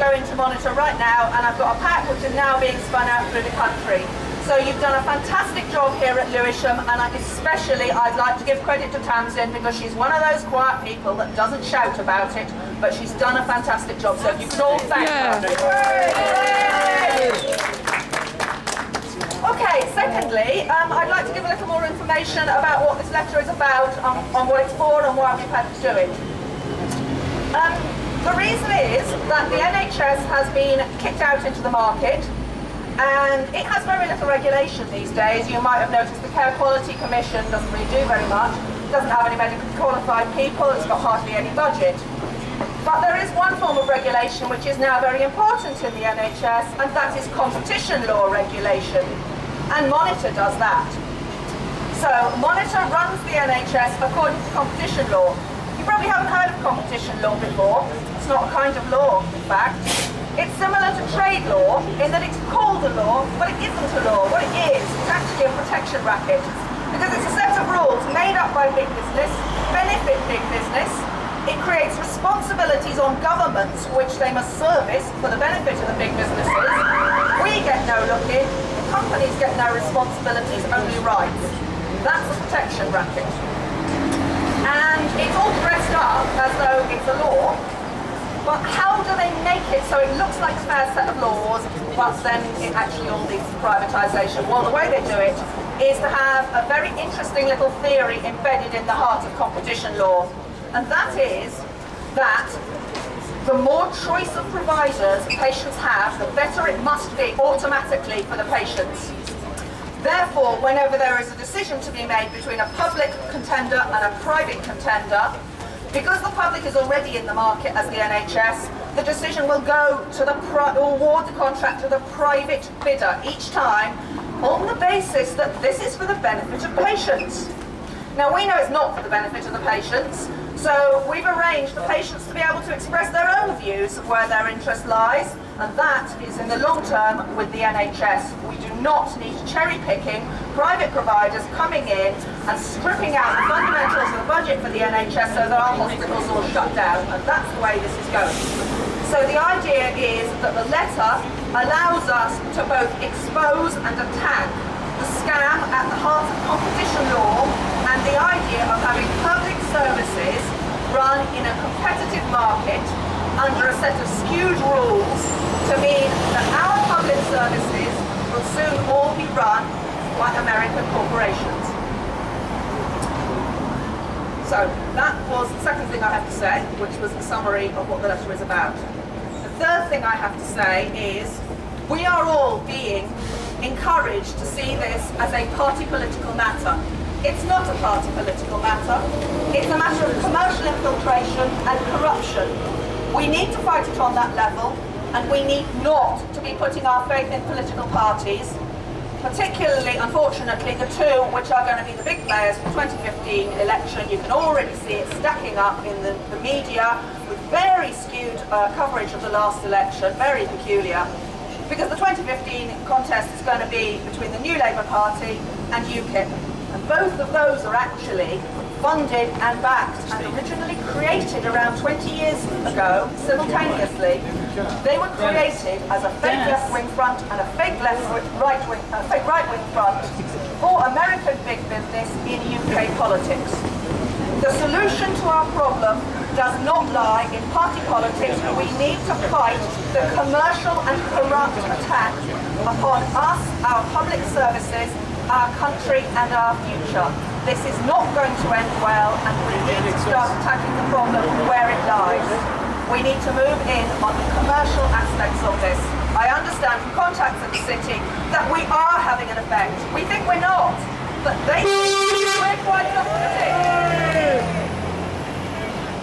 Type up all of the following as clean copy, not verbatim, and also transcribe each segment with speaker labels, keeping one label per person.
Speaker 1: go into Monitor right now, and I've got a pack which is now being spun out through the country. So you've done a fantastic job here at Lewisham, and I'd like to give credit to Tamsin, because she's one of those quiet people that doesn't shout about it, but she's done a fantastic job. So if you could all thank her. Okay, secondly, I'd like to give a little more information about what this letter is about, on what it's for and why we've had to do it. The reason is that the NHS has been kicked out into the market, and it has very little regulation these days. You might have noticed the Care Quality Commission doesn't really do very much, doesn't have any medically qualified people, it's got hardly any budget. But there is one form of regulation which is now very important in the NHS, and that is competition law regulation. And Monitor does that. So Monitor runs the NHS according to competition law. You probably haven't heard of competition law before. It's not a kind of law, in fact. It's similar to trade law in that it's called a law, but it isn't a law. What it is, it's actually a protection racket. Because it's a set of rules made up by big business, benefit big business. It creates responsibilities on governments which they must service for the benefit of the big businesses. We get no look-in, companies get no responsibilities, only rights. That's a protection racket. And it's all dressed up as though it's a law. But how do they make it so it looks like a fair set of laws, but then it actually all leads to privatisation? Well, the way they do it is to have a very interesting little theory embedded in the heart of competition law. And that is that the more choice of providers patients have, the better it must be automatically for the patients. Therefore, whenever there is a decision to be made between a public contender and a private contender, because the public is already in the market as the NHS, the decision will go to award the contract to the private bidder each time, on the basis that this is for the benefit of patients. Now, we know it's not for the benefit of the patients, so we've arranged for patients to be able to express their own views of where their interest lies, and that is in the long term with the NHS. We do not need cherry-picking private providers coming in and stripping out the fundamentals of the budget for the NHS so that our hospitals all shut down, and that's the way this is going. So the idea is that the letter allows us to both expose and attack the scam at the heart of competition law and the idea of having public services run in a competitive market under a set of skewed rules to mean that our public services will soon all be run by American corporations. So that was the second thing I have to say, which was a summary of what the letter is about. The third thing I have to say is we are all being encouraged to see this as a party political matter. It's not a party political matter. It's a matter of commercial infiltration and corruption. We need to fight it on that level, and we need not to be putting our faith in political parties, particularly, unfortunately, the two which are going to be the big players for the 2015 election. You can already see it stacking up in the media with very skewed coverage of the last election, very peculiar, because the 2015 contest is going to be between the New Labour Party and UKIP. And both of those are actually funded and backed and originally created around 20 years ago, simultaneously. They were created as a fake left-wing front and a fake right-wing front for American big business in UK politics. The solution to our problem does not lie in party politics. We need to fight the commercial and corrupt attack upon us, our public services, our country and our future. This is not going to end well, and we need to start attacking the problem where it lies. We need to move in on the commercial aspects of this. I understand from contacts in the city that we are having an effect. We think we're not, but they think we're quite opposite.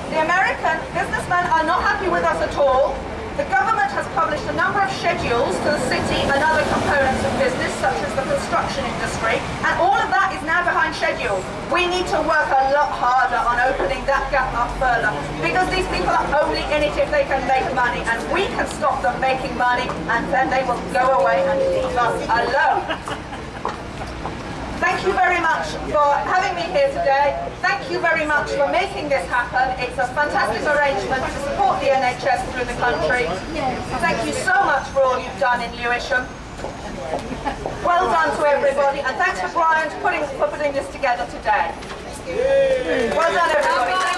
Speaker 1: The American businessmen are not happy with us at all. The government has published a number of schedules to the city and other components of business, such as the construction industry, and all of that is now behind schedule. We need to work a lot harder on opening that gap up further, because these people are only in it if they can make money, and we can stop them making money, and then they will go away and leave us alone. Thank thank you very much for having me here today. Thank you very much for making this happen. It's a fantastic arrangement to support the NHS through the country. Thank you so much for all you've done in Lewisham. Well done to everybody, and thanks for Brian for putting this together today. Well done, everybody.